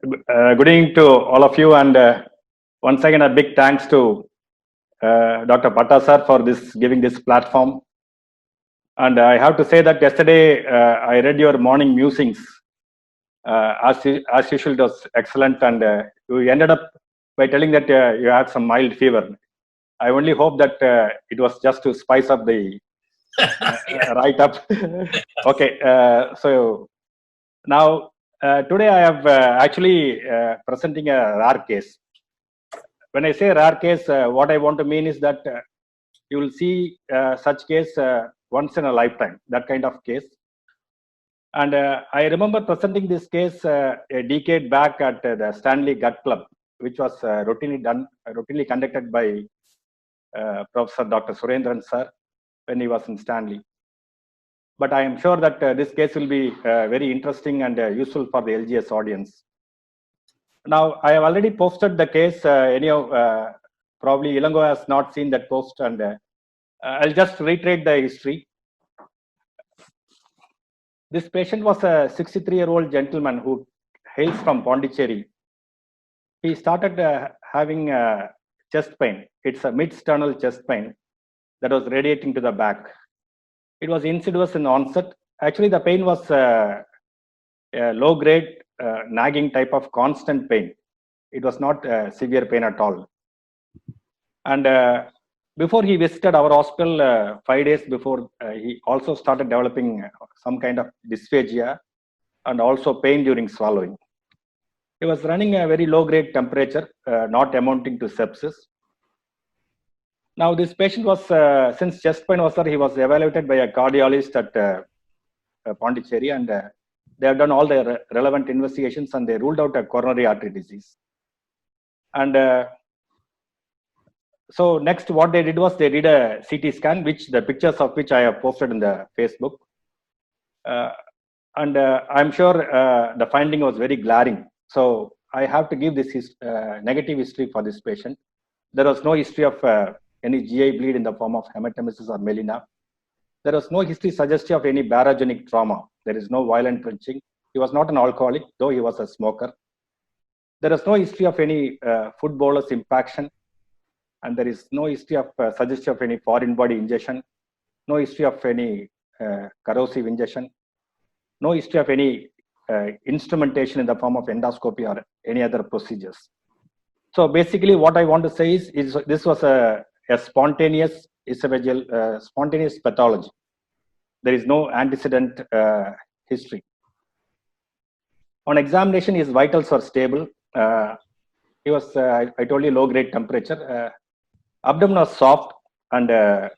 Good evening to all of you, and once again, a big thanks to Dr. Patta sir for this giving this platform. And I have to say that yesterday I read your morning musings. As usual, it was excellent, and you ended up by telling that you had some mild fever. I only hope that it was just to spice up the write up. Okay, so now today I have actually presenting a rare case. When I say rare case, what I want to mean is that you will see such case once in a lifetime, that kind of case. And I remember presenting this case a decade back at the Stanley Gut Club, which was routinely conducted by Professor Dr. Surendran sir when he was in Stanley. But I am sure that this case will be very interesting and useful for the LGS audience. Now, I have already posted the case. Probably Ilango has not seen that post, and I'll just reiterate the history. This patient was a 63-year-old gentleman who hails from Pondicherry. He started having chest pain. It's a mid-sternal chest pain that was radiating to the back. It was insidious in onset. Actually, the pain was a low-grade nagging type of constant pain. It was not severe pain at all. And before he visited our hospital 5 days before, he also started developing some kind of dysphagia and also pain during swallowing. He was running a very low-grade temperature, not amounting to sepsis. Now, this patient was, since chest pain was there, he was evaluated by a cardiologist at Pondicherry, and they have done all the relevant investigations, and they ruled out a coronary artery disease. And so next, what they did was they did a CT scan, which the pictures of which I have posted in the Facebook. And I'm sure the finding was very glaring. So I have to give this negative history for this patient. There was no history of any GI bleed in the form of hematemesis or melena. There was no history suggestive of any barogenic trauma. There is no violent wrenching. He was not an alcoholic, though he was a smoker. There is no history of any food bolus impaction. And there is no history of suggestion of any foreign body ingestion, no history of any corrosive ingestion, no history of any instrumentation in the form of endoscopy or any other procedures. So basically, what I want to say is this was a spontaneous esophageal, spontaneous pathology. There is no antecedent history. On examination, his vitals were stable. He was, I told you, low-grade temperature. Abdomen was soft, and there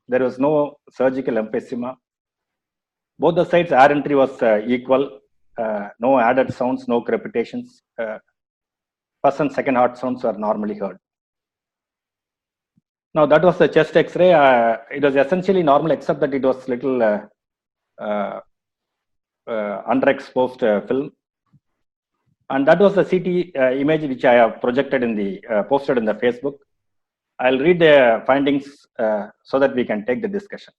was no surgical emphysema. Both the sides air entry was equal. No added sounds, no crepitations. First and second heart sounds were normally heard. Now that was the chest X-ray. It was essentially normal, except that it was little underexposed film. And that was the CT image which I have projected in the posted in the Facebook. I'll read the findings so that we can take the discussion.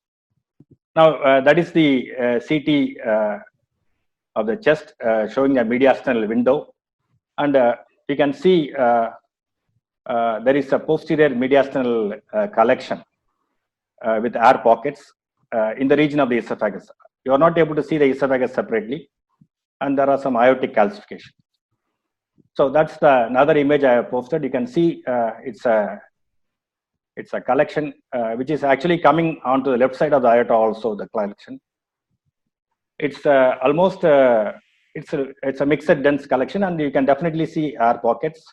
Now, that is the CT of the chest showing a mediastinal window. And we can see there is a posterior mediastinal collection with air pockets in the region of the esophagus. You are not able to see the esophagus separately, and there are some aortic calcification. So that's another image I have posted. You can see it's a collection which is actually coming onto the left side of the aorta also, the collection. It's almost, it's a mixed dense collection, and you can definitely see air pockets.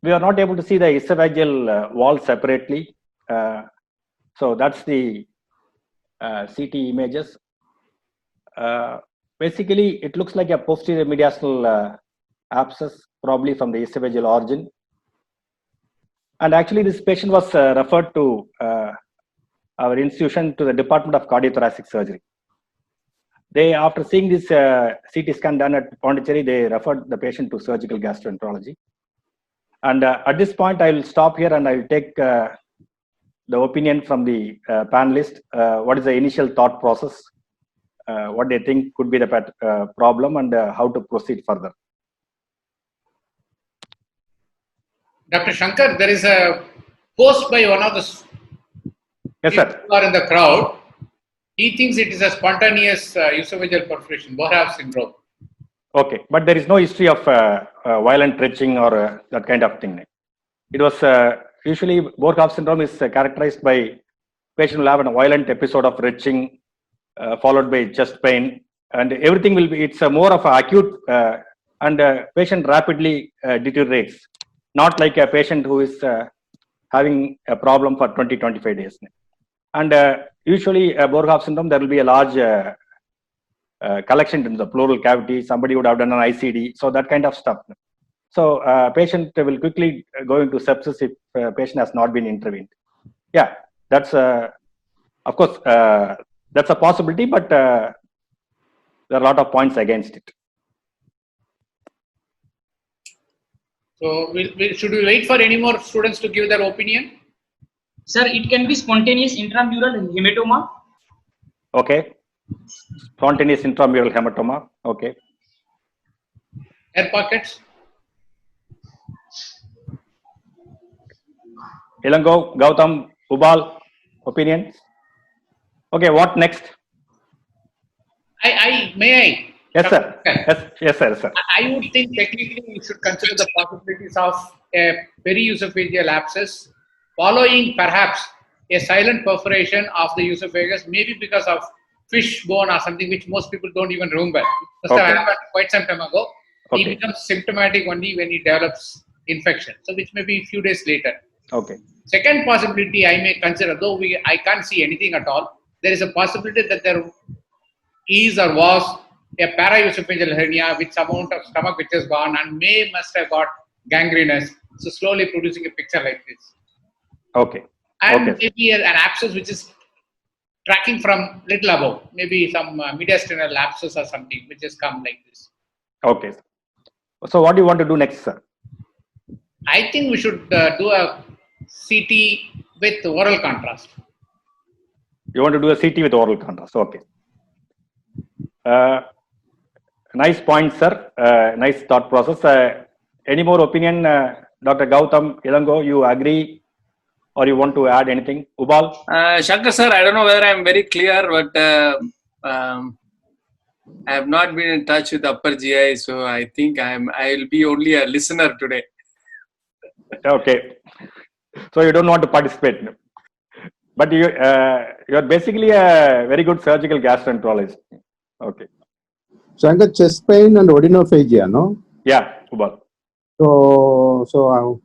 We are not able to see the esophageal wall separately. So that's the CT images. Basically, it looks like a posterior mediastinal abscess, probably from the esophageal origin. And actually, this patient was referred to our institution, to the Department of Cardiothoracic Surgery. They, after seeing this CT scan done at Pondicherry, they referred the patient to surgical gastroenterology. And at this point, I will stop here and I will take the opinion from the panelist. What is the initial thought process what they think could be the problem and how to proceed further. Dr. Shankar, there is a post by one of the Yes, people sir. who are in the crowd. He thinks it is a spontaneous esophageal perforation, Bohrhaave syndrome. Okay, but there is no history of violent retching or that kind of thing. It was usually Bohrhaave syndrome is characterized by patient will have a violent episode of retching followed by chest pain, and everything will be. It's more of an acute and patient rapidly deteriorates, not like a patient who is having a problem for 20-25 days. And usually Bohrhaave syndrome, there will be a large collection in the pleural cavity. Somebody would have done an ICD, so that kind of stuff. So patient will quickly go into sepsis if patient has not been intervened. Yeah, that's of course that's a possibility, but there are a lot of points against it. So, should we wait for any more students to give their opinion? Sir, it can be spontaneous intramural hematoma. Okay. Spontaneous intramural hematoma. Okay. Air pockets? Ilango, Gautam, Ubal, opinions? Okay, what next? May I? Yes, sir. Yes, sir. I would think technically we should consider the possibilities of a periesophageal abscess following perhaps a silent perforation of the esophagus, maybe because of fish bone or something which most people don't even remember. Okay. Happened quite some time ago. Okay. He becomes symptomatic only when he develops infection, so which may be a few days later. Okay. Second possibility I may consider, though I can't see anything at all, there is a possibility that there is or was a paraesophageal hernia with some amount of stomach which has gone and must have got gangrenous, so slowly producing a picture like this. Okay. And okay. maybe an abscess which is tracking from little above, maybe some mediastinal abscess or something which has come like this. Okay. So what do you want to do next, sir? I think we should do a CT with oral contrast. You want to do a CT with oral contrast? Okay. Nice point, sir. Nice thought process. Any more opinion, Dr. Gautam, Ilango? You agree, or you want to add anything? Ubal? Shankar sir, I don't know whether I'm very clear, but I have not been in touch with upper GI, so I think I will be only a listener today. Okay. So you don't want to participate, but you are basically a very good surgical gastroenterologist. Okay. Shankar, chest pain and odinophagia, no? Yeah, Ubal. So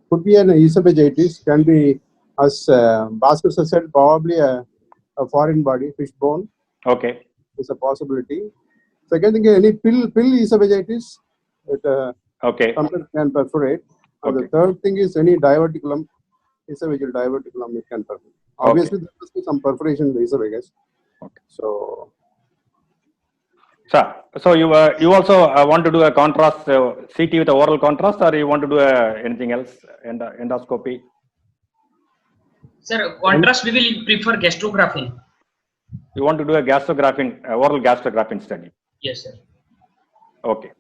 could be an esophagitis, can be, as Bhaskar said, probably a foreign body, fish bone. Okay. Is a possibility. Second thing, any pill esophagitis, it okay. sometimes can perforate. And okay. the third thing is any diverticulum, esophageal diverticulum, it can perforate. Obviously, there must be some perforation in the esophagus. Okay. So. Sir, so you also want to do a contrast CT with a oral contrast, or you want to do anything else, endoscopy? Sir, contrast we will prefer gastrography. You want to do a oral gastrographin study? Yes, sir. Okay.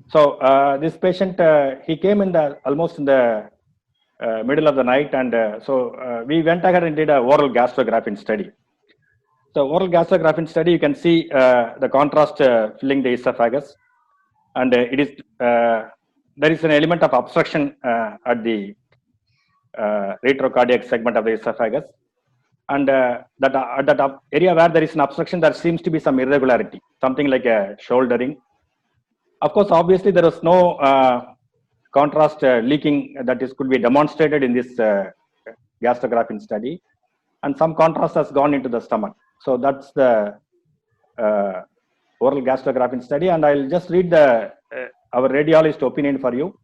So this patient, he came in almost in the middle of the night, and so we went ahead and did a oral gastrographin study. So oral gastrographin study, you can see the contrast filling the esophagus, and it is there is an element of obstruction at the retrocardiac segment of the esophagus, and that area where there is an obstruction, there seems to be some irregularity, something like a shouldering. Of course, obviously there is no contrast leaking that could be demonstrated in this gastrographin study, and some contrast has gone into the stomach. So that's the oral gastrographin study, and I'll just read our radiologist opinion for you.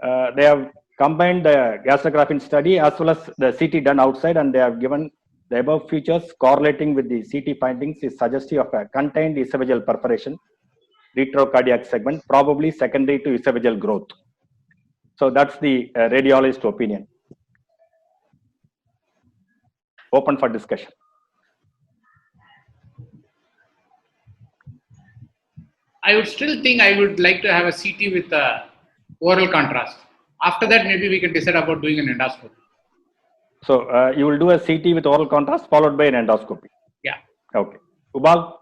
They have combined the gastrographin study as well as the CT done outside, and they have given the above features correlating with the CT findings is suggestive of a contained esophageal perforation, retrocardiac segment, probably secondary to esophageal growth. So that's the radiologist opinion. Open for discussion. I would still think I would like to have a CT with oral contrast. After that, maybe we can decide about doing an endoscopy. So you will do a CT with oral contrast followed by an endoscopy. Yeah. Okay. Ubal?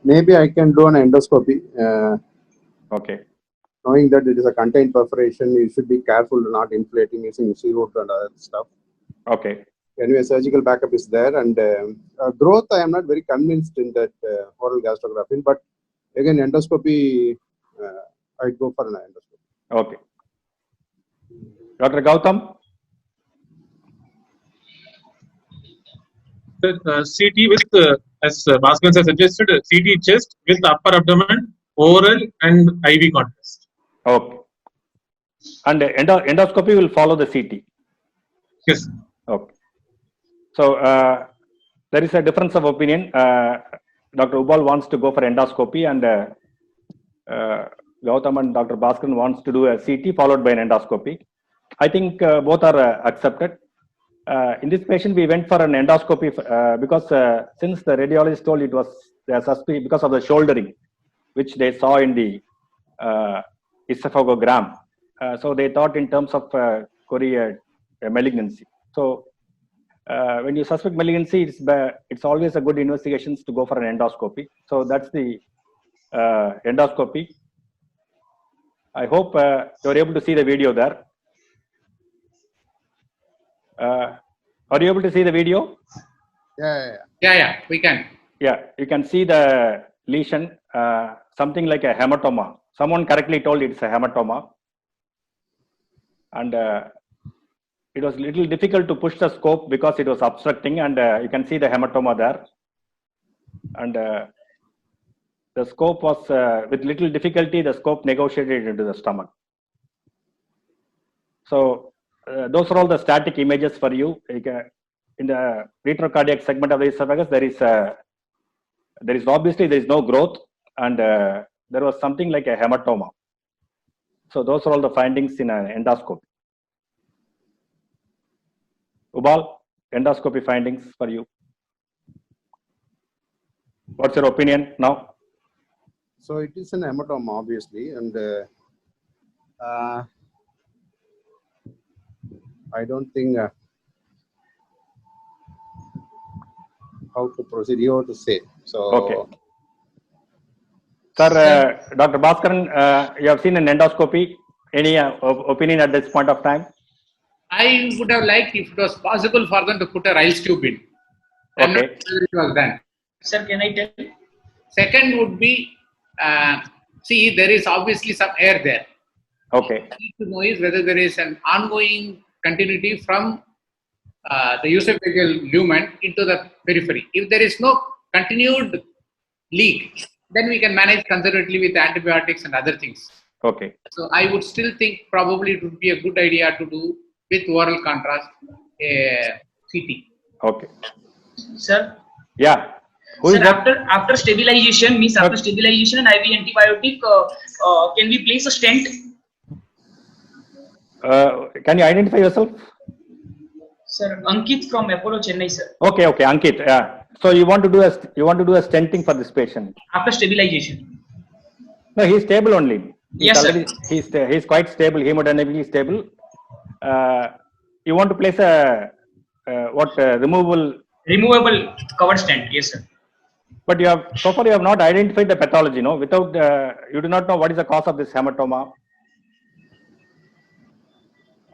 Maybe I can do an endoscopy. Okay. Knowing that it is a contained perforation, you should be careful not inflating using CO2 and other stuff. Okay. Anyway, surgical backup is there, and growth, I am not very convinced in that oral gastrography, but again, endoscopy, I'd go for an endoscopy. Okay. Dr. Gautam? CT with, as Bhaskar has suggested, CT chest with upper abdomen, oral and IV contrast. Okay. And endoscopy will follow the CT. Yes. Okay. So there is a difference of opinion. Dr. Ubal wants to go for endoscopy, and Gautam and Dr. Bhaskar wants to do a CT followed by an endoscopy. I think both are accepted. In this patient, we went for an endoscopy because since the radiologist told it was suspect because of the shouldering, which they saw in the esophagogram. So they thought in terms of Korea malignancy. So when you suspect malignancy, it's always a good investigation to go for an endoscopy. So that's the endoscopy. I hope you're able to see the video there. Are you able to see the video? Yeah, we can. Yeah, you can see the lesion, something like a hematoma. Someone correctly told it's a hematoma. And it was a little difficult to push the scope because it was obstructing, and you can see the hematoma there. And the scope was, with little difficulty, the scope negotiated into the stomach. So those are all the static images for you. In the retrocardiac segment of the esophagus, there is obviously there is no growth, and there was something like a hematoma. So those are all the findings in an endoscopy. Ubal, endoscopy findings for you. What's your opinion now? So it is an hematoma, obviously, and I don't think how to proceed. You have to say. So Okay. Sir, Dr. Bhaskaran, you have seen an endoscopy. Any opinion at this point of time? I would have liked if it was possible for them to put a rice tube in. I'm not Okay. sure it was done. Sir, can I tell? Second would be, see, there is obviously some air there. Okay. What we need to know is whether there is an ongoing continuity from the esophageal lumen into the periphery. If there is no continued leak, then we can manage conservatively with antibiotics and other things. Okay. So I would still think probably it would be a good idea to do with oral contrast CT. Okay. Sir, Yeah. Who sir, is that? after stabilization, means after stabilization and IV antibiotic, can we place a stent? Can you identify yourself? Sir, Ankit from Apollo Chennai, sir. Okay. Ankit. Yeah. So you want to do a stenting for this patient? After stabilization. No, he's stable only. Yes, sir. He's quite stable, hemodynamically stable. You want to place a Removable covered stent, yes, sir. But so far you have not identified the pathology, no? Without you do not know what is the cause of this hematoma.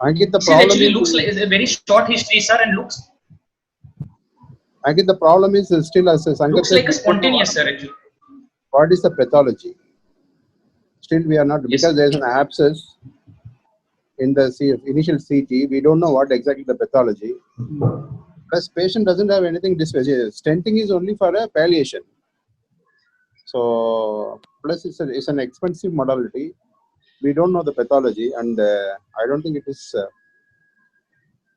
Ankit, the It problem actually is, looks like a very short history, sir, and looks Ankit, the problem is still, as Sankar looks said, like a spontaneous, sir. Actually. what is the pathology? Still, we are not, Yes. because there is an abscess in the initial CT. We don't know what exactly the pathology. Plus, patient doesn't have anything disfigured. Stenting is only for a palliation. So, plus it's an expensive modality. We don't know the pathology, and I don't think it is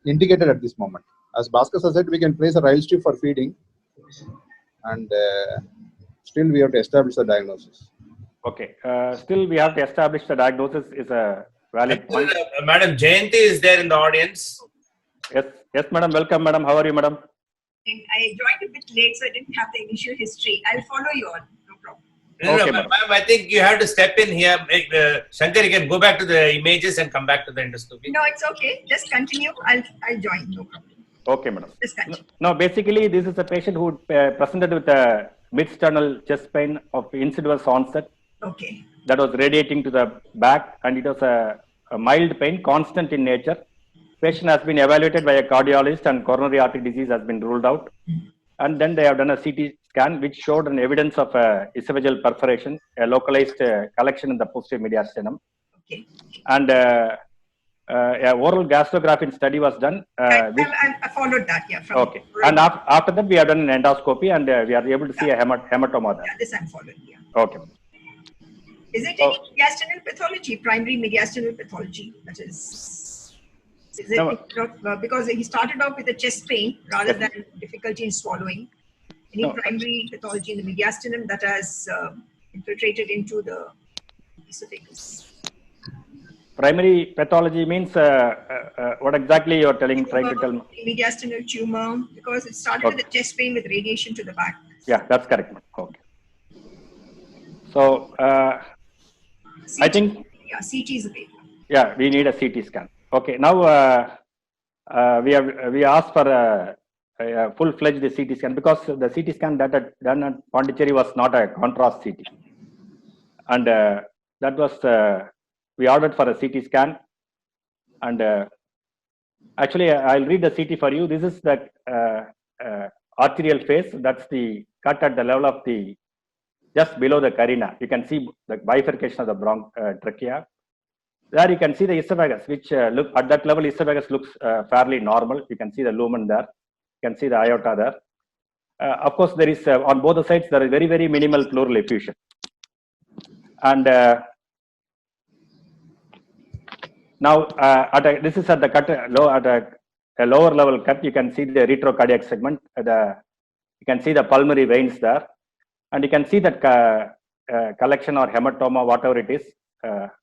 indicated at this moment. As Bhaskar said, we can place a rice tube for feeding, and still we have to establish the diagnosis. Okay. Still, we have to establish the diagnosis is a valid point. Madam Jayanti is there in the audience. Yes, madam. Welcome, madam. How are you, madam? And I joined a bit late, so I didn't have the initial history. I'll follow you all, no problem. Okay, Ma'am, madam. I think you have to step in here. Shankar, you can go back to the images and come back to the endoscopy. No, it's okay. Just continue. I'll join. No problem. Okay, madam. Just continue. No, basically, this is a patient who presented with a mid-sternal chest pain of insidious onset Okay. that was radiating to the back, and it was a mild pain, constant in nature. Patient has been evaluated by a cardiologist, and coronary artery disease has been ruled out. And then they have done a CT scan, which showed an evidence of esophageal perforation, a localized collection in the posterior mediastinum. Okay. And a oral gastrographin study was done. I followed that. Yeah. From Okay. And after that, we have done an endoscopy, and we are able to see a hematoma there. Yeah, this I'm following. Yeah. Okay. Is it any mediastinal pathology, primary mediastinal pathology? That is it No. because he started off with a chest pain rather Yes. than difficulty in swallowing? Any No. primary pathology in the mediastinum that has infiltrated into the esophagus? Primary pathology means what exactly you are trying to tell me? Mediastinal tumor, because it started with a chest pain with radiation to the back. Yeah, that's correct. Okay. So I think Yeah, CT is available. yeah, we need a CT scan. Okay, now we asked for a full-fledged CT scan because the CT scan that done at Pondicherry was not a contrast CT, and that was we ordered for a CT scan, and actually I'll read the CT for you. This is the arterial phase. That's the cut at the level of the just below the carina. You can see the bifurcation of the trachea. There you can see the esophagus, which look at that level, esophagus looks fairly normal. You can see the lumen there. You can see the aorta there. Of course, there is on both the sides there is very, very minimal pleural effusion. And now this is at the cut at a lower level cut. You can see the retrocardiac segment. You can see the pulmonary veins there, and you can see that collection or hematoma, whatever it is,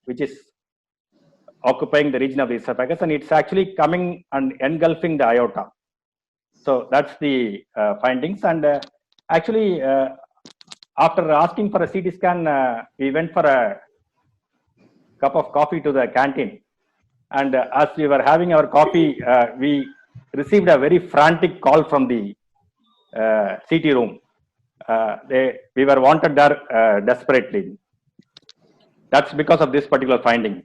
which is occupying the region of the esophagus, and it's actually coming and engulfing the aorta. So that's the findings. And actually, after asking for a CT scan, we went for a cup of coffee to the canteen. And as we were having our coffee, we received a very frantic call from the CT room. We were wanted there desperately. That's because of this particular finding.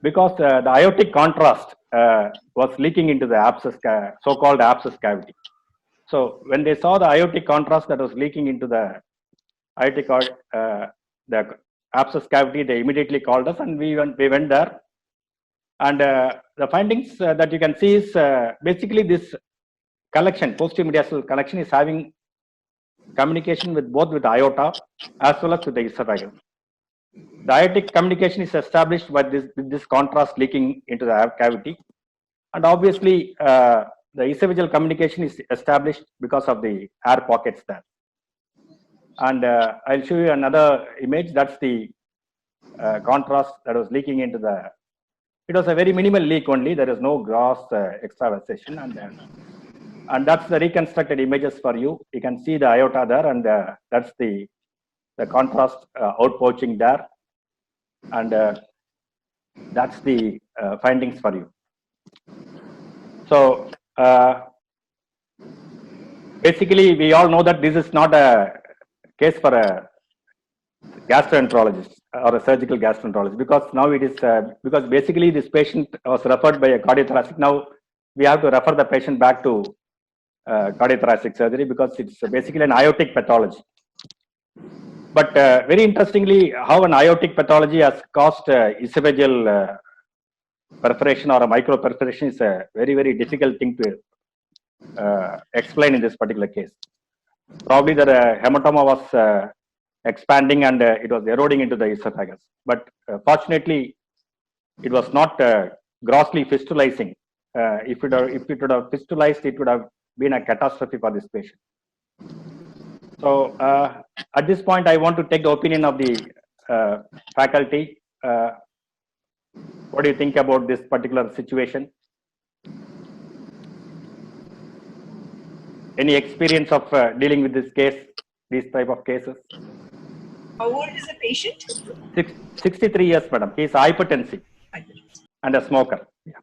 Because the aortic contrast was leaking into the abscess, so-called abscess cavity. So when they saw the aortic contrast that was leaking into the aortic, the abscess cavity, they immediately called us, and we went there. And the findings that you can see is basically this collection, posterior mediastinal collection, is having communication with both with the aorta as well as with the esophagus. The aortic communication is established by this contrast leaking into the cavity, and obviously the esophageal communication is established because of the air pockets there. And I'll show you another image. That's the contrast that was leaking into the. It was a very minimal leak only. There is no gross extravasation, and that's the reconstructed images for you. You can see the aorta there, and that's the contrast outpouching there, and that's the findings for you. So basically, we all know that this is not a case for a gastroenterologist or a surgical gastroenterologist, because now it is because basically this patient was referred by a cardiothoracic. Now we have to refer the patient back to cardiothoracic surgery because it's basically an aortic pathology. But very interestingly, how an aortic pathology has caused esophageal perforation or a microperforation is a very, very difficult thing to explain in this particular case. Probably the hematoma was expanding and it was eroding into the esophagus. But fortunately, it was not grossly fistulizing. If it would have fistulized, it would have been a catastrophe for this patient. So at this point, I want to take the opinion of the faculty. What do you think about this particular situation? any experience of dealing with this case, these type of cases? How old is the patient? 63 years, madam. He is hypertensive and a smoker. Yeah.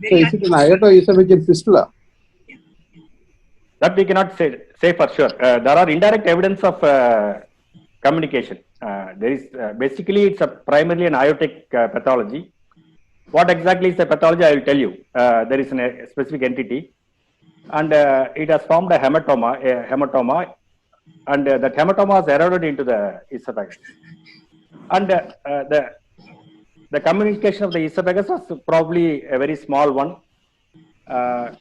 So is it an aortoesophageal fistula? That we cannot say for sure. There are indirect evidence of communication. There is basically it's a primarily an aortic pathology. What exactly is the pathology? I will tell you. There is a specific entity, and it has formed a hematoma, and that hematoma has eroded into the esophagus, and the communication of the esophagus was probably a very small one,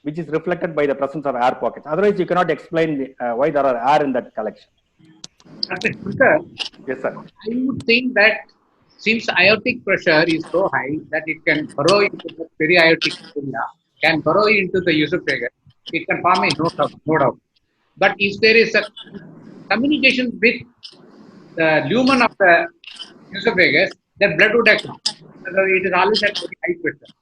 which is reflected by the presence of air pockets. Otherwise, you cannot explain why there are air in that collection. Yes, sir. I would think that since aortic pressure is so high that it can burrow into the periaortic area, can burrow into the esophagus, it can form a no doubt. But if there is a communication with the lumen of the esophagus, then blood would have come. It is always at very high pressure.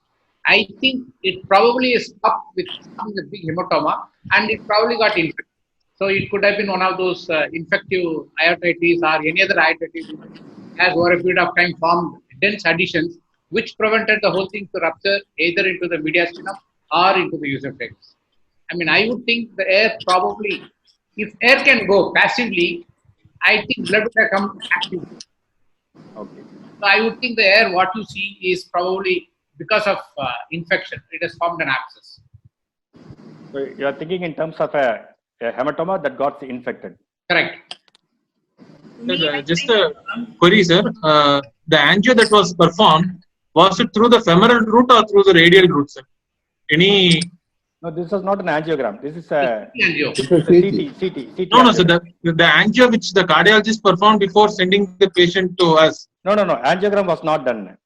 I think it probably is up with a big hematoma and it probably got infected. So it could have been one of those infective aortitis or any other aortitis has over a period of time formed dense adhesions which prevented the whole thing to rupture either into the mediastinum or into the esophagus. I mean, I would think the air probably, if air can go passively, I think blood would have come actively. Okay. So I would think the air, what you see is probably because of infection. It has formed an abscess. So you are thinking in terms of a hematoma that got infected. Correct. Just a query, sir. The angio that was performed, was it through the femoral route or through the radial route, sir? Any? No, this is not an angiogram. This is a Angio. It's a CT. CT. No, sir. The angio which the cardiologist performed before sending the patient to us. No. Angiogram was not done.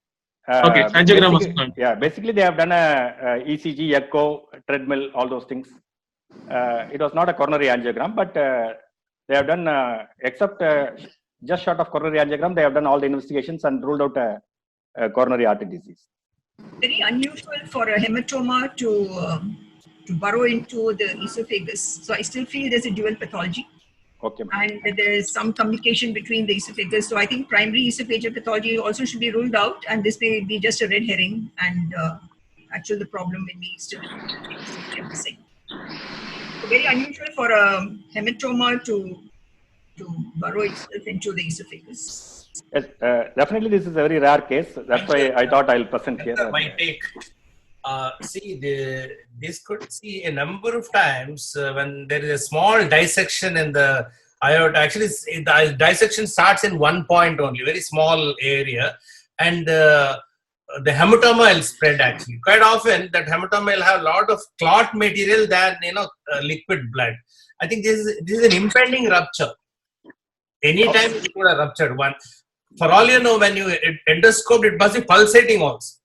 Okay, angiogram was done. Yeah, basically they have done a ECG, echo, treadmill, all those things. It was not a coronary angiogram, but they have done, except just short of coronary angiogram, they have done all the investigations and ruled out a coronary artery disease. Very unusual for a hematoma to burrow into the esophagus. So I still feel there's a dual pathology. Okay. And there is some communication between the esophagus. So I think primary esophageal pathology also should be ruled out, and this may be just a red herring, and actually the problem may be still missing. So very unusual for a hematoma to burrow itself into the esophagus. Yes, definitely this is a very rare case. That's why I thought I'll present here. My take. This could see a number of times when there is a small dissection in the aorta. Actually, the dissection starts in one point only, very small area, and the hematoma will spread. Actually, quite often that hematoma will have a lot of clot material than liquid blood. I think this is an impending rupture. Anytime it could have ruptured one. For all you know, when you endoscope, it must be pulsating also,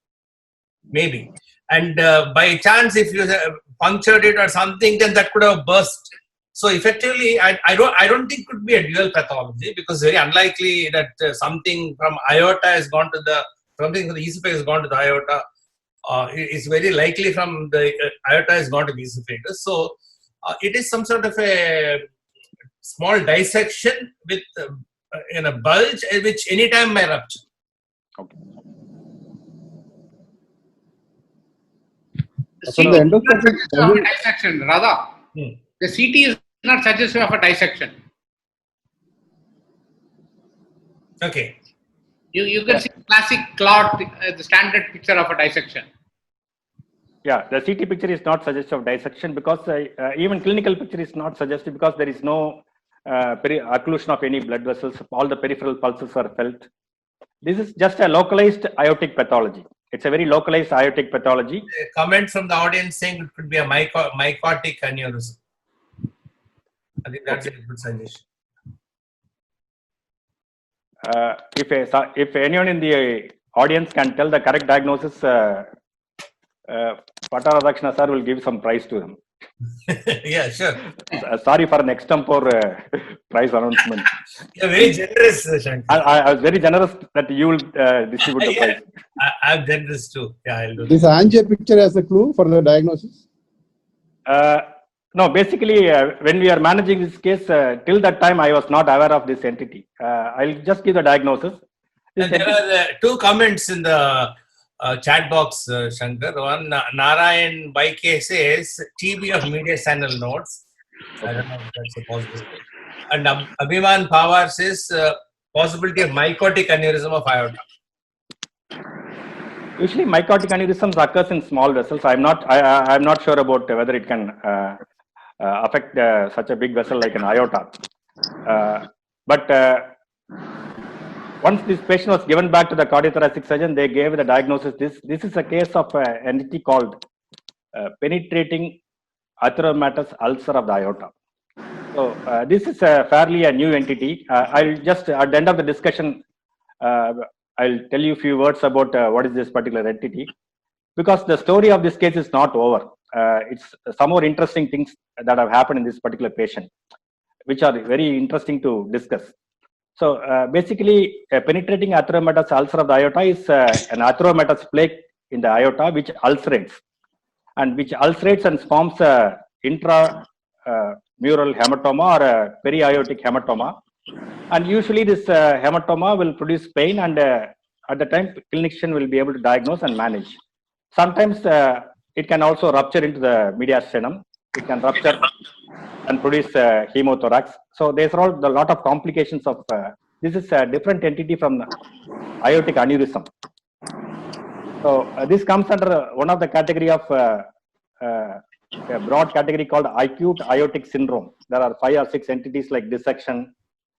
maybe. And by chance, if you punctured it or something, then that could have burst. So effectively, I don't think it could be a dual pathology, because very unlikely that something from aorta has gone to something from the esophagus has gone to the aorta. It's very likely from the aorta has gone to the esophagus. So it is some sort of a small dissection with in a bulge, which anytime may rupture. Okay. So the endoscopic dissection, Radha. The CT is not suggestive of a dissection. Okay. You can see classic clot, the standard picture of a dissection. Yeah, the CT picture is not suggestive of dissection, because even clinical picture is not suggestive, because there is no occlusion of any blood vessels. All the peripheral pulses are felt. This is just a localized aortic pathology. It's a very localized aortic pathology. A comment from the audience saying it could be a mycotic aneurysm. I think that's a good suggestion. If anyone in the audience can tell the correct diagnosis, Patara Dakshina sir will give some prize to them. Yeah, sure. Sorry for an extempore prize announcement. You're very generous, Shankar. I was very generous that you will distribute the prize. I'm generous too. Yeah, I'll do This that. angio picture as a clue for the diagnosis. No, basically, when we are managing this case, till that time I was not aware of this entity. I'll just give the diagnosis. This And there entity, are two comments in the chat box, Shankar. One, Narayan YK says TB of medial channel nodes. I don't know if that's a possibility. And Abhiman Pawar says possibility of mycotic aneurysm of aorta. usually, mycotic aneurysms occurs in small vessels. I'm not sure about whether it can affect such a big vessel like an aorta. But once this patient was given back to the cardiothoracic surgeon, they gave the diagnosis. This is a case of an entity called penetrating atheromatous ulcer of the aorta. So this is fairly a new entity. I'll just at the end of the discussion, I'll tell you a few words about what is this particular entity, because the story of this case is not over. It's some more interesting things that have happened in this particular patient, which are very interesting to discuss. So basically, penetrating atheromatous ulcer of the aorta is an atheromatous plaque in the aorta which ulcerates and forms intramural hematoma or a periaortic hematoma. And usually this hematoma will produce pain, and at the time clinician will be able to diagnose and manage. Sometimes it can also rupture into the mediastinum. It can rupture and produce hemothorax. So there's a lot of complications of this is a different entity from the aortic aneurysm. So this comes under one of the category of a broad category called acute aortic syndrome. There are 5 or 6 entities like dissection,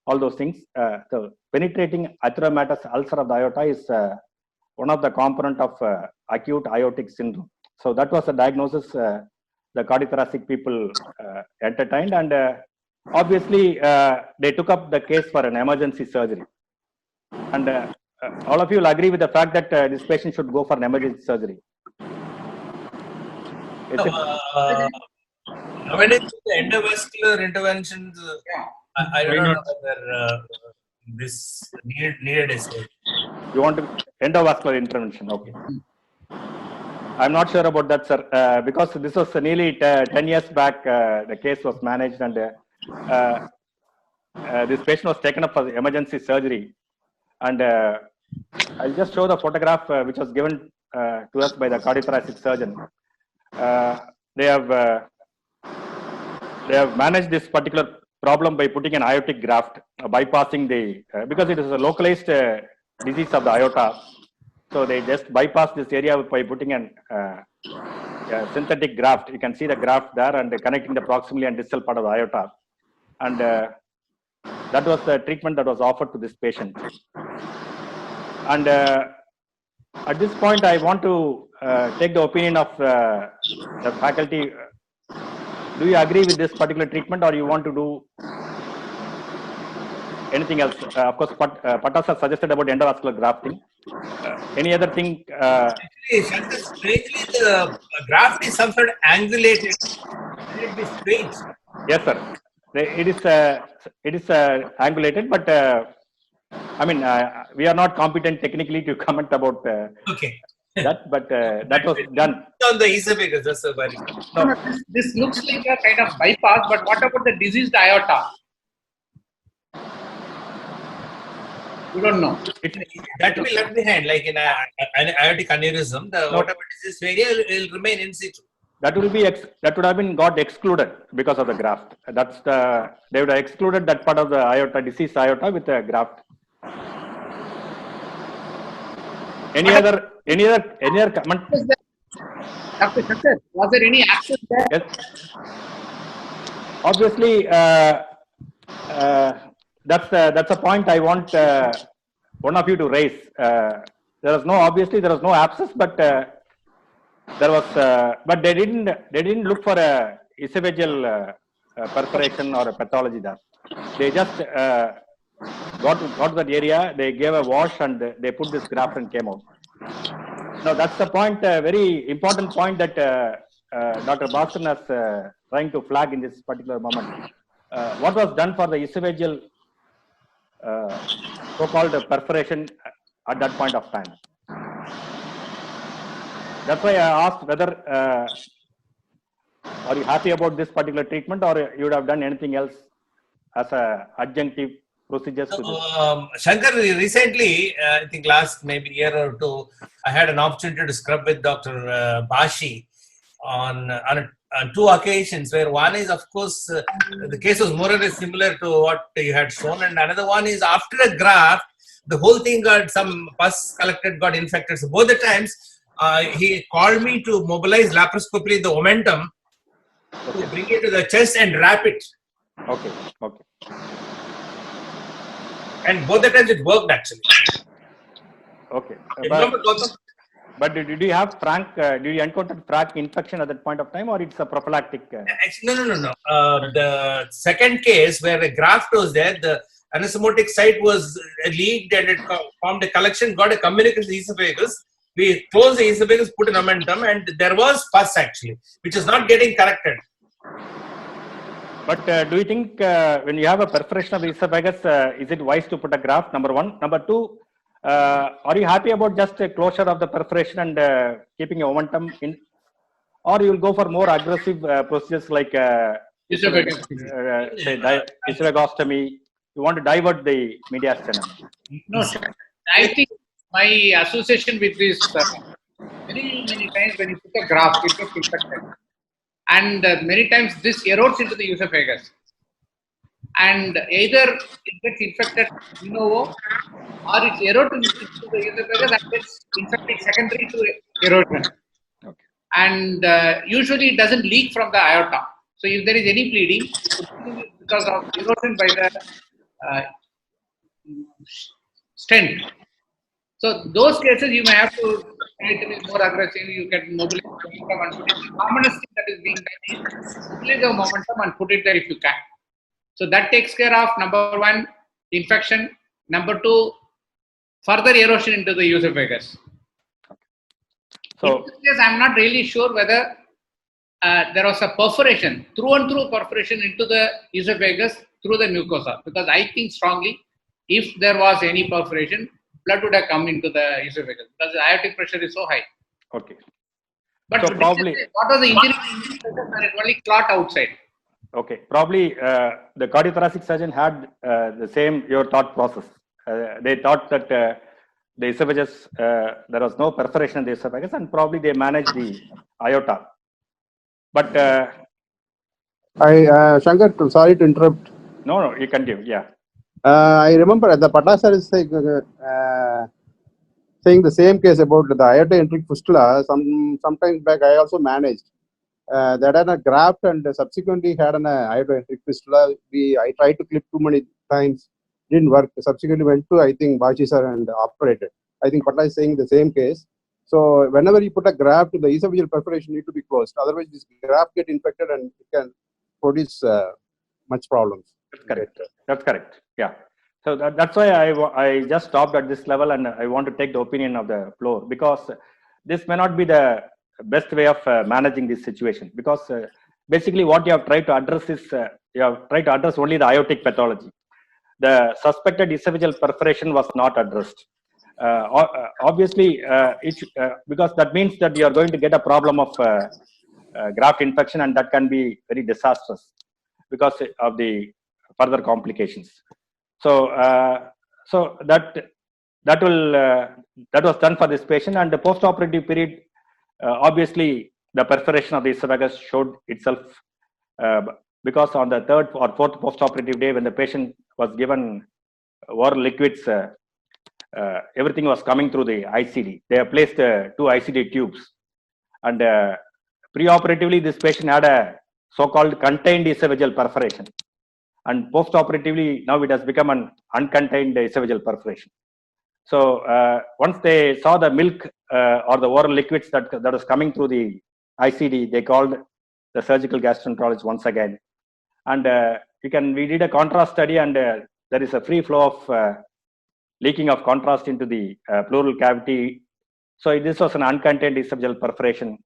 all those things. So penetrating atheromatous ulcer of the aorta is one of the component of acute aortic syndrome. So that was the diagnosis the cardiothoracic people entertained, and obviously they took up the case for an emergency surgery. And all of you will agree with the fact that this patient should go for an emergency surgery. Nowadays, the endovascular interventions, I don't know whether this needed a surgery. You want to endovascular intervention? Okay. I'm not sure about that, sir, because this was nearly 10 years back. The case was managed, and this patient was taken up for emergency surgery. And I'll just show the photograph which was given to us by the cardiothoracic surgeon. They have managed this particular problem by putting an aortic graft, bypassing the because it is a localized disease of the aorta. So they just bypass this area by putting an synthetic graft. You can see the graft there and connecting the proximal and distal part of the aorta. And that was the treatment that was offered to this patient. And at this point, I want to take the opinion of the faculty. Do you agree with this particular treatment, or you want to do anything else? Of course, Patas has suggested about endovascular grafting. Any other thing? Actually, Shankar, strangely, the graft is some sort of angulated. Can it be straight? Yes, sir. It is angulated, but I mean, we are not competent technically to comment about Okay. that, but that was done. On the esophagus, that's a very. No, this looks like a kind of bypass, but what about the diseased aorta? We don't know. That will be left behind, like in an aortic aneurysm. Whatever disease area will remain in situ. That would have been got excluded because of the graft. They would have excluded that part of the aorta, diseased aorta, with the graft. Any other comment? Dr. Shankar, was there any access there? Yes. Obviously, that's a point I want one of you to raise. There was no abscess, but there was, but they didn't look for a esophageal perforation or a pathology there. They just got to that area. They gave a wash and they put this graft and came out. Now that's the point, very important point that Dr. Boston is trying to flag in this particular moment. What was done for the esophageal so-called perforation at that point of time? That's why I asked whether are you happy about this particular treatment, or you would have done anything else as a adjunctive procedures to this? Shankar, recently, I think last maybe year or two, I had an opportunity to scrub with Dr. Bashi on two occasions, where one is, of course, the case was more or less similar to what you had shown, and another one is after a graft, the whole thing got some pus collected, got infected. So both the times, he called me to mobilize laparoscopically the omentum to bring it to the chest and wrap it. Okay. And both the times it worked actually. Okay. Remember, Gautam? But did you have frank? Did you encounter frank infection at that point of time, or it's a prophylactic? Actually, no. The second case where a graft was there, the anastomotic site was leaked and it formed a collection, got a communication to the esophagus. We closed the esophagus, put an omentum, and there was pus actually, which is not getting corrected. But do you think when you have a perforation of the esophagus, is it wise to put a graft? Number one. Number two, are you happy about just a closure of the perforation and keeping a momentum in, or you will go for more aggressive procedures like say esophagostomy? You want to divert the mediastinum? No, sir. I think my association with this many times when you put a graft, it gets infected, and many times this erodes into the esophagus, and either it gets infected de novo, or it's eroded into the esophagus and gets infected secondary to erosion. Okay. And usually it doesn't leak from the aorta. So if there is any bleeding, because of erosion by the stent. So those cases you may have to try to be more aggressive. You can mobilize momentum and put it. The commonest thing that is being done is mobilize the momentum and put it there if you can. So that takes care of number one, infection. Number two, further erosion into the esophagus. So in this case, I'm not really sure whether there was a perforation, through and through perforation into the esophagus through the mucosa. Because I think strongly, if there was any perforation, blood would have come into the esophagus because the aortic pressure is so high. okay. But So probably what was the injury? It only clot outside. Okay, probably the cardiothoracic surgeon had the same your thought process. They thought that the esophagus, there was no perforation in the esophagus, and probably they managed the aorta. But Shankar, sorry to interrupt. no, you continue. Yeah. I remember the Patasar is saying the same case about the aortoenteric fistula. Sometimes back, I also managed. That had a graft and subsequently had an aortoenteric fistula. I tried to clip too many times, didn't work. Subsequently went to, I think, Bashi sir and operated. I think Patla is saying the same case. So whenever you put a graft, the esophageal perforation need to be closed. Otherwise, this graft get infected and it can produce much problems. That's correct. That's correct. Yeah. So that's why I just stopped at this level, and I want to take the opinion of the floor, because this may not be the best way of managing this situation, because basically what you have tried to address is you have tried to address only the aortic pathology. The suspected esophageal perforation was not addressed. Obviously, because that means that you are going to get a problem of graft infection, and that can be very disastrous because of the further complications. So, that was done for this patient, and the post-operative period, obviously, the perforation of the esophagus showed itself because on the third or fourth post-operative day, when the patient was given oral liquids, everything was coming through the ICD. They have placed 2 ICD tubes, and pre-operatively, this patient had a so-called contained esophageal perforation, and post-operatively, now it has become an uncontained esophageal perforation. So once they saw the milk or the oral liquids that was coming through the ICD, they called the surgical gastroenterologist once again, and we did a contrast study, and there is a free flow of leaking of contrast into the pleural cavity. So this was an uncontained esophageal perforation,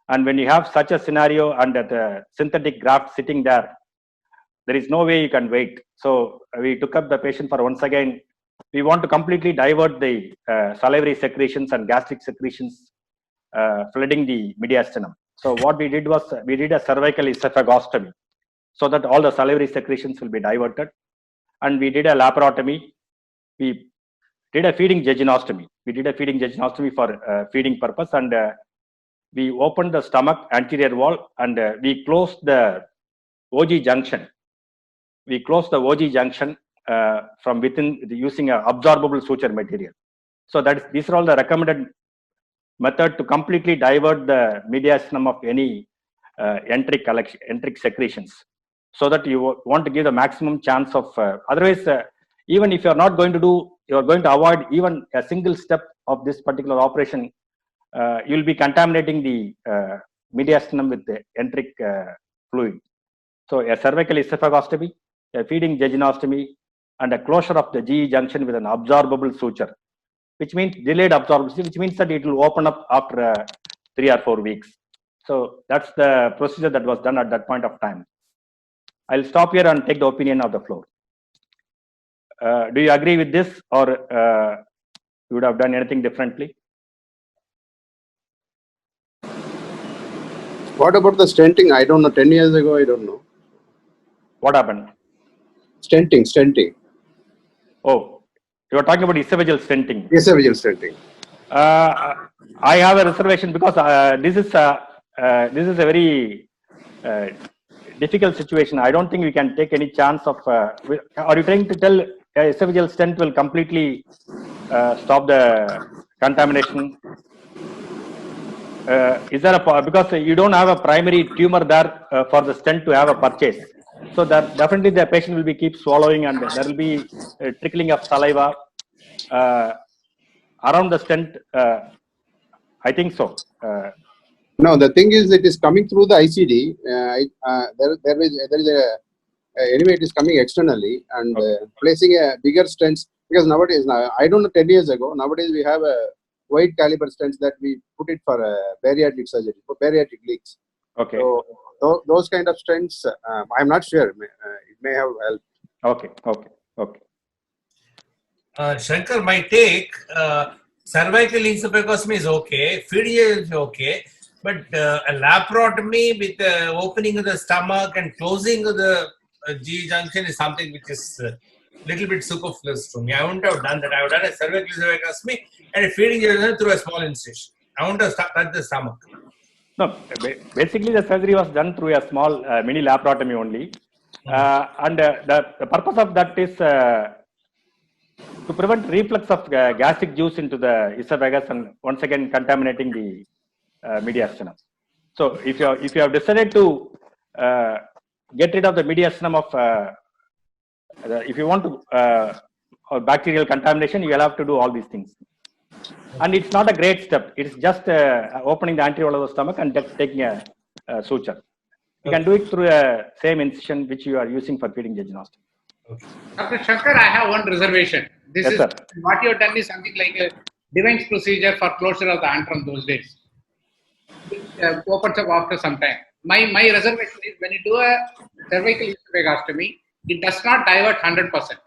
And when you have such a scenario and the synthetic graft sitting there, there is no way you can wait. So we took up the patient for once again. We want to completely divert the salivary secretions and gastric secretions flooding the mediastinum. So what we did was we did a cervical esophagostomy so that all the salivary secretions will be diverted. And we did a laparotomy. We did a feeding jejunostomy. We did a feeding jejunostomy for feeding purpose, and we opened the stomach anterior wall, and we closed the OG junction. We closed the OG junction from within using a absorbable suture material. So these are all the recommended method to completely divert the mediastinum of any enteric secretions, so that you want to give the maximum chance of otherwise even if you are not going to do, you are going to avoid even a single step of this particular operation, you will be contaminating the mediastinum with the enteric fluid. So a cervical esophagostomy, a feeding jejunostomy, and a closure of the GE junction with an absorbable suture, which means delayed absorbency, which means that it will open up after 3 or 4 weeks. So that's the procedure that was done at that point of time. I'll stop here and take the opinion of the floor. Do you agree with this, or you would have done anything differently? What about the stenting? I don't know. 10 years ago, I don't know. What happened? Stenting. Oh, you are talking about esophageal stenting. Esophageal stenting. I have a reservation because this is a very difficult situation. I don't think we can take any chance of. Are you trying to tell esophageal stent will completely stop the contamination? Is there a, because you don't have a primary tumor there for the stent to have a purchase, so that definitely the patient will be keep swallowing, and there will be trickling of saliva around the stent. I think so. No, the thing is, it is coming through the ICD. There is a anyway, it is coming externally and placing a bigger stents, because nowadays, I don't know, 10 years ago, nowadays we have a wide caliber stents that we put it for bariatric surgery, for bariatric leaks. Okay. So those kind of stents, I'm not sure. It may have helped. Okay. Shankar, my take, cervical esophagostomy is okay, feeding is okay, but a laparotomy with opening of the stomach and closing of the G junction is something which is a little bit superfluous to me. I wouldn't have done that. I would have done a cervical esophagostomy and a feeding through a small incision. I wouldn't have touched the stomach. No, basically the surgery was done through a small mini laparotomy only. And the purpose of that is to prevent reflux of gastric juice into the esophagus and once again contaminating the mediastinum. So if you have decided to get rid of the mediastinum of if you want to bacterial contamination, you will have to do all these things. And it's not a great step. It's just opening the anterior wall of the stomach and just taking a suture. You can do it through a same incision which you are using for feeding jejunostomy. Okay. Dr. Shankar, I have one reservation. This Yes, is sir. what you have done is something like a Devine's procedure for closure of the antrum those days. It opens up after some time. My reservation is when you do a cervical esophagostomy, it does not divert 100%.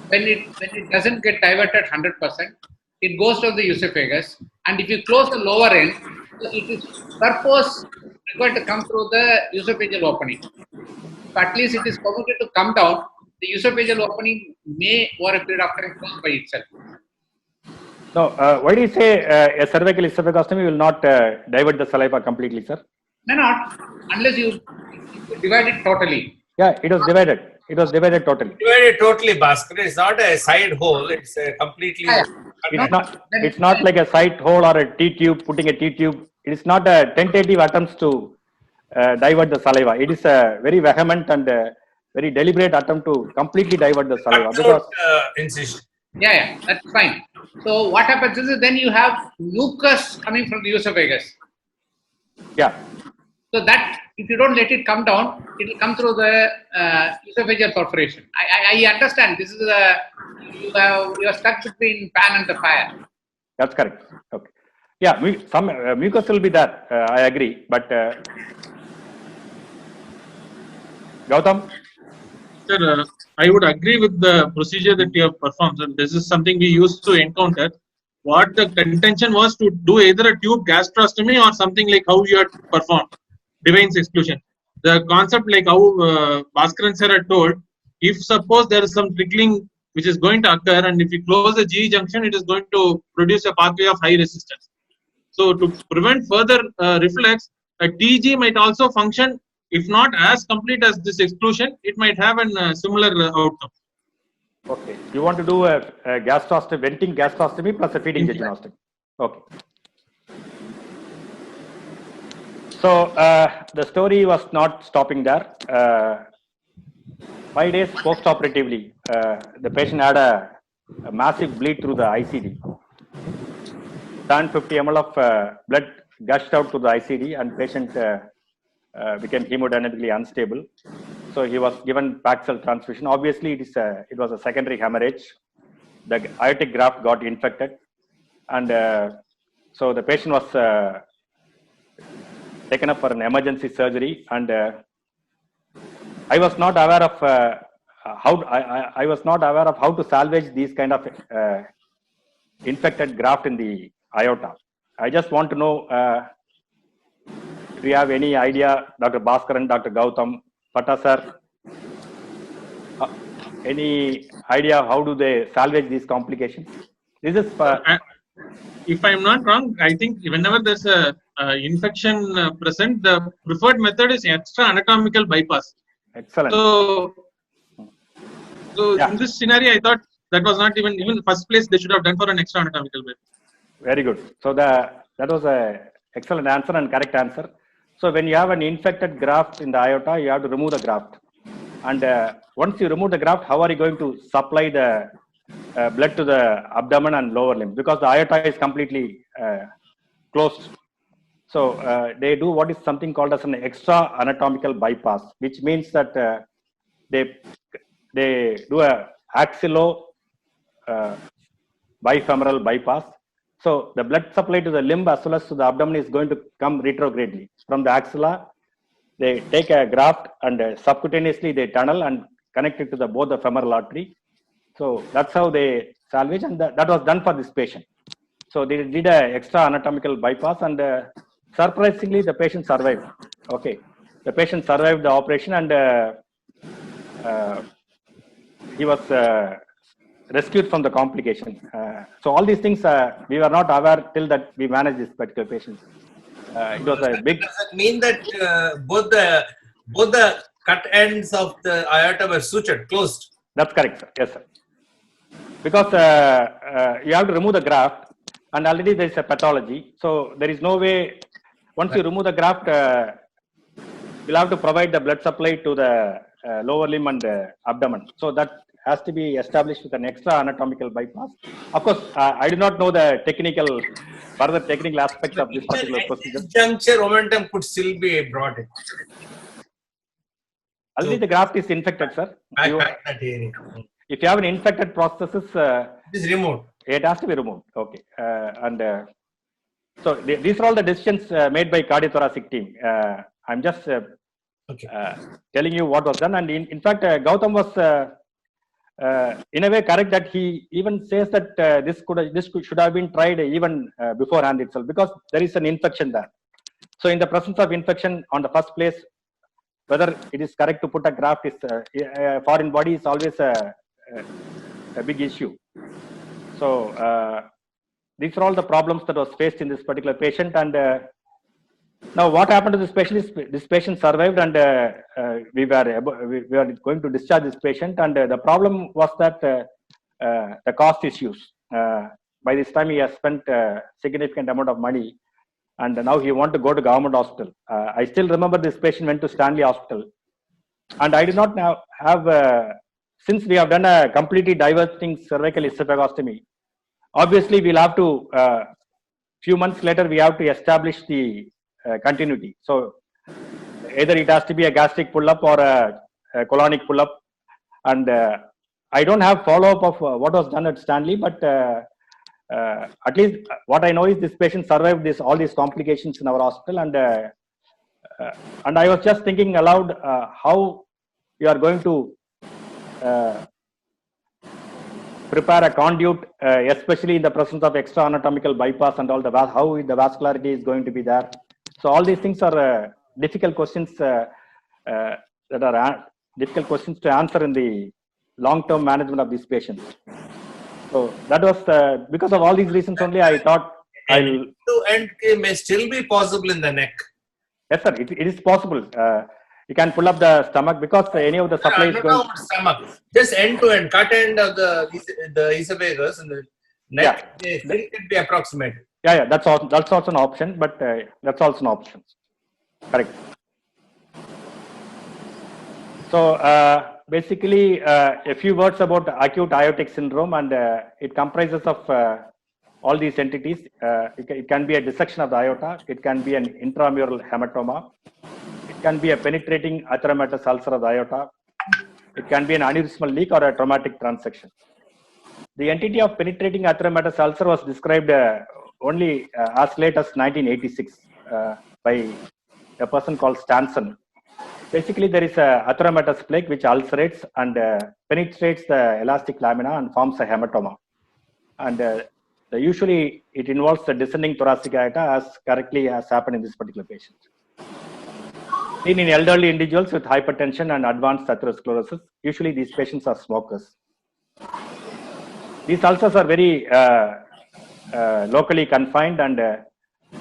When it doesn't get diverted 100%, it goes to the esophagus, and if you close the lower end, it is purpose going to come through the esophageal opening. So at least it is permitted to come down. The esophageal opening may, over a period of time, close by itself. No, why do you say a cervical esophagostomy will not divert the saliva completely, sir? No, not unless you divide it totally. Yeah, it was divided. It was divided totally. Divided totally, Bhaskar. It's not a side hole. It's a completely. It's not like a side hole or a T-tube, putting a T-tube. It is not a tentative attempts to divert the saliva. It is a very vehement and very deliberate attempt to completely divert the saliva. Because incision. Yeah, that's fine. So what happens is then you have mucus coming from the esophagus. yeah, So that if you don't let it come down, it will come through the esophageal perforation. I understand this is you are stuck between pan and the fire. that's correct. Okay. Yeah, some mucus will be there. I agree, but Gautam. Sir, I would agree with the procedure that you have performed. And this is something we used to encounter. What the contention was to do either a tube gastrostomy or something like how you had performed Devine's exclusion. The concept, like how Bhaskaran sir had told, if suppose there is some trickling which is going to occur, and if you close the GE junction, it is going to produce a pathway of high resistance. So to prevent further reflux, a TG might also function, if not as complete as this exclusion, it might have a similar outcome. Okay, you want to do a gastrostomy, venting gastrostomy plus a feeding jejunostomy. Okay. So the story was not stopping there. 5 days post-operatively, the patient had a massive bleed through the ICD. 150 ml of blood gushed out to the ICD, and patient became hemodynamically unstable. So he was given Paxil transfusion. Obviously, it was a secondary hemorrhage. The aortic graft got infected, and so the patient was taken up for an emergency surgery. And I was not aware of I was not aware of how to salvage these kind of infected graft in the aorta. I just want to know, do you have any idea, Dr. Bhaskaran, Dr. Gautam, Pata sir, any idea how do they salvage these complications? This is if I'm not wrong, I think whenever there's a infection present, the preferred method is extra anatomical bypass. Excellent. So yeah. In this scenario, I thought that was not even first place they should have done for an extra anatomical bypass. Very good. So that was a excellent answer and correct answer. So when you have an infected graft in the aorta, you have to remove the graft. And once you remove the graft, how are you going to supply the blood to the abdomen and lower limb? Because the aorta is completely closed. So they do what is something called as an extra anatomical bypass, which means that they do a axillo bifemoral bypass. So the blood supply to the limb as well as to the abdomen is going to come retrogradely. From the axilla, they take a graft and subcutaneously they tunnel and connect it to both the femoral artery. So that's how they salvage, and that was done for this patient. So they did a extra anatomical bypass, and surprisingly the patient survived. Okay, the patient survived the operation, and he was rescued from the complication. So all these things we were not aware till that we managed this particular patient. It was a big. Does it mean that both the cut ends of the aorta were sutured, closed? That's correct, sir. Yes, sir. Because you have to remove the graft, and already there is a pathology. So there is no way. Once you remove the graft, you'll have to provide the blood supply to the lower limb and abdomen. So that has to be established with an extra anatomical bypass. Of course, I do not know the further technical aspects of this particular procedure. Juncture momentum could still be brought in. Already the graft is infected, sir. Back that area. If you have an infected prosthesis, it is removed. It has to be removed. Okay. So these are all the decisions made by cardiothoracic team. I'm just telling you what was done. And in fact, Gautam was in a way correct that he even says that this should have been tried even beforehand itself, because there is an infection there. So in the presence of infection on the first place, whether it is correct to put a graft is foreign body is always a big issue. So these are all the problems that was faced in this particular patient. And now what happened to this patient is this patient survived, and we were going to discharge this patient. And the problem was that the cost issues. By this time he has spent a significant amount of money, and now he want to go to government hospital. I still remember this patient went to Stanley Hospital, and I did not now have, since we have done a completely diverting cervical esophagostomy, obviously we'll have to, few months later, we have to establish the continuity. So either it has to be a gastric pull-up or a colonic pull-up, and I don't have follow-up of what was done at Stanley, but at least what I know is this patient survived all these complications in our hospital, and I was just thinking aloud how you are going to prepare a conduit, especially in the presence of extra anatomical bypass and all how the vascularity is going to be there. So all these things are difficult questions that are difficult questions to answer in the long-term management of these patients. So that was because of all these reasons only I thought I'll. End may still be possible in the neck. Yes, sir. It is possible. You can pull up the stomach because any of the supply is going. Stomach. Just end to end, cut end of the esophagus and the neck. Yeah. Still can be approximated. Yeah, that's also an option, but that's also an option. Correct. So basically, a few words about acute aortic syndrome, and it comprises of all these entities. It can be a dissection of the aorta. It can be an intramural hematoma. It can be a penetrating atheromatous ulcer of the aorta. It can be an aneurysmal leak or a traumatic transection. The entity of penetrating atheromatous ulcer was described only as late as 1986 by a person called Stanson. Basically, there is a atheromatous plaque which ulcerates and penetrates the elastic lamina and forms a hematoma. And usually, it involves the descending thoracic aorta, as correctly has happened in this particular patient. Seen in elderly individuals with hypertension and advanced atherosclerosis, usually these patients are smokers. These ulcers are very locally confined, and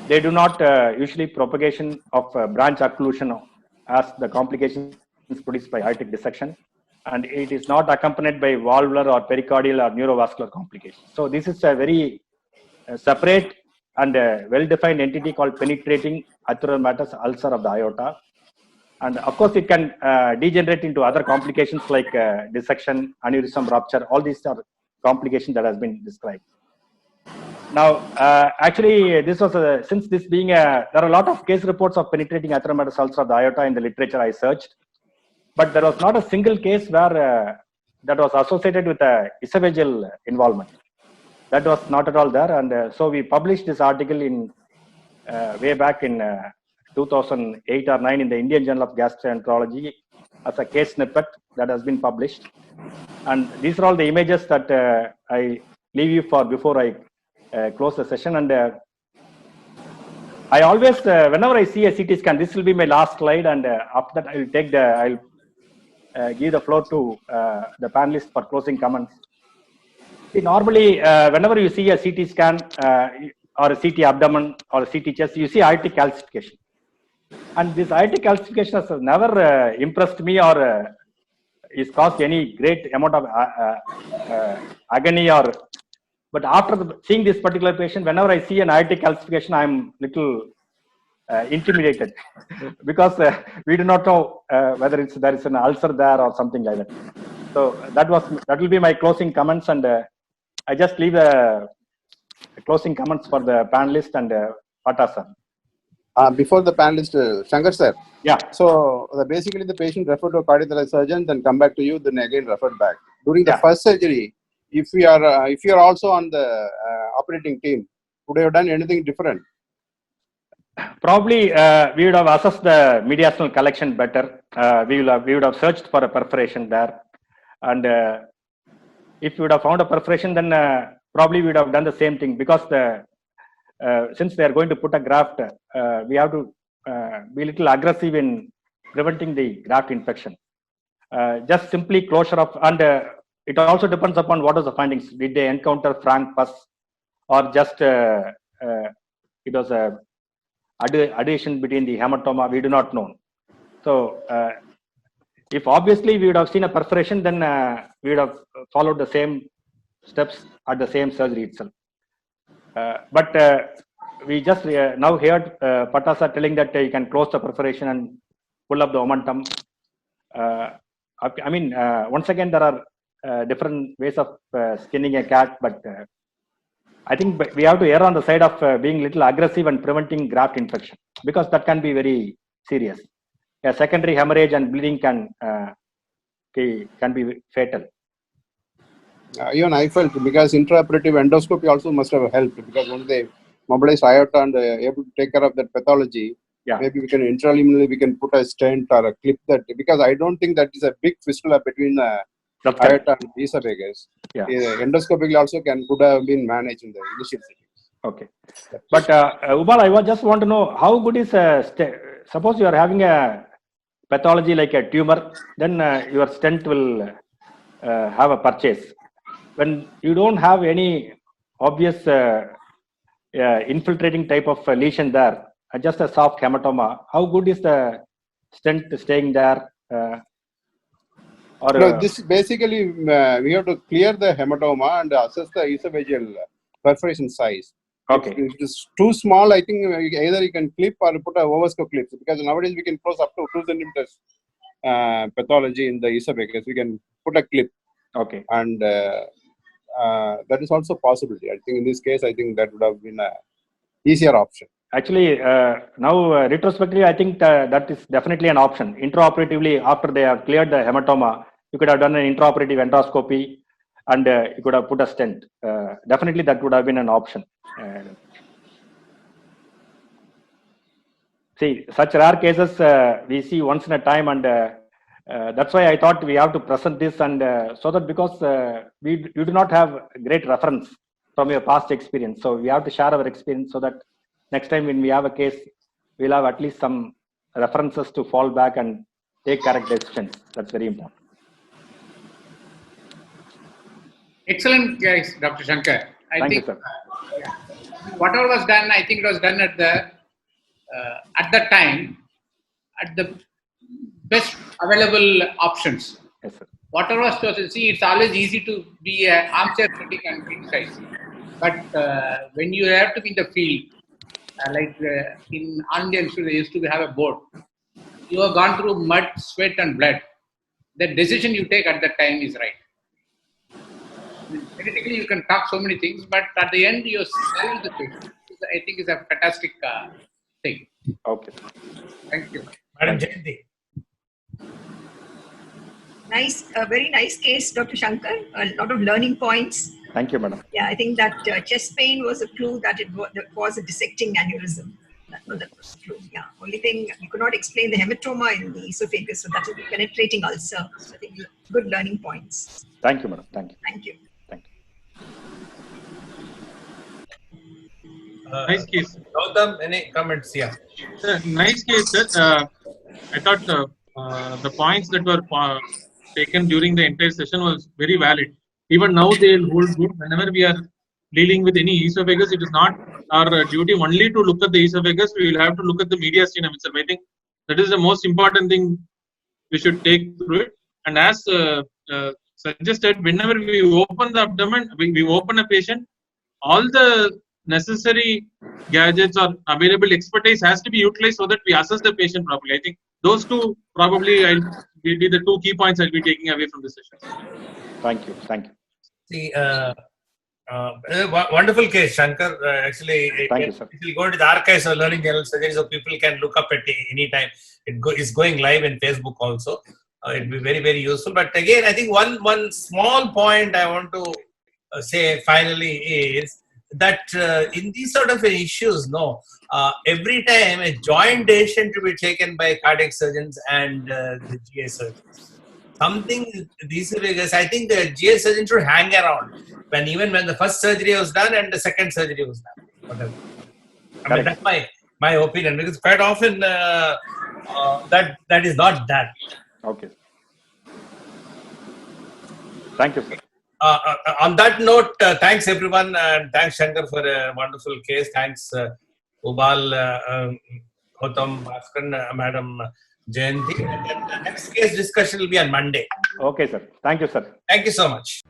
they do not usually propagation of branch occlusion as the complications produced by aortic dissection, and it is not accompanied by valvular or pericardial or neurovascular complications. So this is a very separate and well-defined entity called penetrating atheromatous ulcer of the aorta. And of course, it can degenerate into other complications like dissection, aneurysm rupture. All these are complications that has been described. Now, actually, this was since this being there are a lot of case reports of penetrating atheromatous ulcer of the aorta in the literature I searched, but there was not a single case where that was associated with esophageal involvement. That was not at all there, and so we published this article in way back in 2008 or 9 in the Indian Journal of Gastroenterology as a case snippet that has been published. And these are all the images that I leave you for before I close the session. And I always, whenever I see a CT scan, this will be my last slide, and after that I will take I'll give the floor to the panelists for closing comments. See, normally, whenever you see a CT scan or a CT abdomen or a CT chest, you see aortic calcification. And this aortic calcification has never impressed me or is caused any great amount of agony or. But after seeing this particular patient, whenever I see an aortic calcification, I'm little intimidated because we do not know whether there is an ulcer there or something like that. So that will be my closing comments, and I just leave the closing comments for the panelists and Pata sir. Before the panelist, Shankar sir. Yeah. So basically, the patient referred to a cardiothoracic surgeon, then come back to you, then again referred back. During the first surgery, if you are also on the operating team, would you have done anything different? Probably we would have assessed the mediastinal collection better. We would have searched for a perforation there, and if we would have found a perforation, then probably we would have done the same thing, because since they are going to put a graft, we have to be a little aggressive in preventing the graft infection. Just simply closure of, and it also depends upon what was the findings. Did they encounter frank pus, or just it was a adhesion between the hematoma? We do not know. So if obviously we would have seen a perforation, then we would have followed the same steps at the same surgery itself. But we just now heard Patasa telling that you can close the perforation and pull up the omentum. I mean, once again, there are different ways of skinning a cat, but I think we have to err on the side of being little aggressive and preventing graft infection, because that can be very serious. A secondary hemorrhage and bleeding can be fatal. Even I felt, because intraoperative endoscopy also must have helped, because once they mobilize aorta and able to take care of that pathology, Yeah. maybe we can intraliminally we can put a stent or a clip that, because I don't think that is a big fistula between That's correct. aorta and esophagus. Yeah. Endoscopically also could have been managed in the initial setting. Okay. But Ubal, I just want to know how good is suppose you are having a pathology like a tumor, then your stent will have a purchase. When you don't have any obvious infiltrating type of lesion there, just a soft hematoma, how good is the stent staying there? This basically we have to clear the hematoma and assess the esophageal perforation size. Okay. If it is too small, I think either you can clip or put a Ovasco clips, because nowadays we can close up to 2 centimeters pathology in the esophagus. We can put a clip. Okay. And that is also possibility. I think in this case, I think that would have been a easier option. Actually, now retrospectively, I think that is definitely an option. Intraoperatively, after they have cleared the hematoma, you could have done an intraoperative endoscopy and you could have put a stent. Definitely, that would have been an option. See, such rare cases we see once in a time, and that's why I thought we have to present this, and so that because you do not have great reference from your past experience, so we have to share our experience so that next time when we have a case, we'll have at least some references to fall back and take correct decisions. That's very important. Excellent, guys, Dr. Shankar. Thank you, sir. Whatever was done, I think it was done at the time, at the best available options. Yes, sir. Whatever was chosen, see, it's always easy to be an armchair critic and criticize. But when you have to be in the field, like in Indian school, they used to have a board. You have gone through mud, sweat, and blood. The decision you take at that time is right. Theoretically, you can talk so many things, but at the end, you're selling the patient. I think it's a fantastic thing. Okay. Thank you. Madam Jayanti. Nice, very nice case, Dr. Shankar. A lot of learning points. Thank you, madam. Yeah, I think that chest pain was a clue that it was a dissecting aneurysm. That was a clue. Yeah. Only thing, you could not explain the hematoma in the esophagus, so that is the penetrating ulcer. So I think good learning points. Thank you, madam. Thank you. Thank you. Thank you. Nice case. Gautam, any comments? Yeah. Nice case, sir. I thought the points that were taken during the entire session was very valid. Even now they will hold good. Whenever we are dealing with any esophagus, it is not our duty only to look at the esophagus. We will have to look at the mediastinum itself. I think that is the most important thing we should take through it. And as suggested, whenever we open the abdomen, we open a patient, all the necessary gadgets or available expertise has to be utilized so that we assess the patient properly. I think those two probably will be the 2 key points I'll be taking away from this session. Thank you. Thank you. See, wonderful case, Shankar. Actually, Thank you, sir. it will go to the archives of Learning General Surgery, so people can look up at any time. It's going live in Facebook also. It will be very, very useful. But again, I think one small point I want to say finally is that in these sort of issues, every time a joint decision to be taken by cardiac surgeons and the GI surgeons. Something these figures, I think the GI surgeon should hang around even when the first surgery was done and the second surgery was done. Whatever. I mean, that's my opinion, because quite often that is not done. Okay. Thank you, sir. On that note, thanks everyone, and thanks Shankar for a wonderful case. Thanks Ubal, Gautam, Bhaskaran, Madam Jayanti. And the next case discussion will be on Monday. Okay, sir. Thank you, sir. Thank you so much.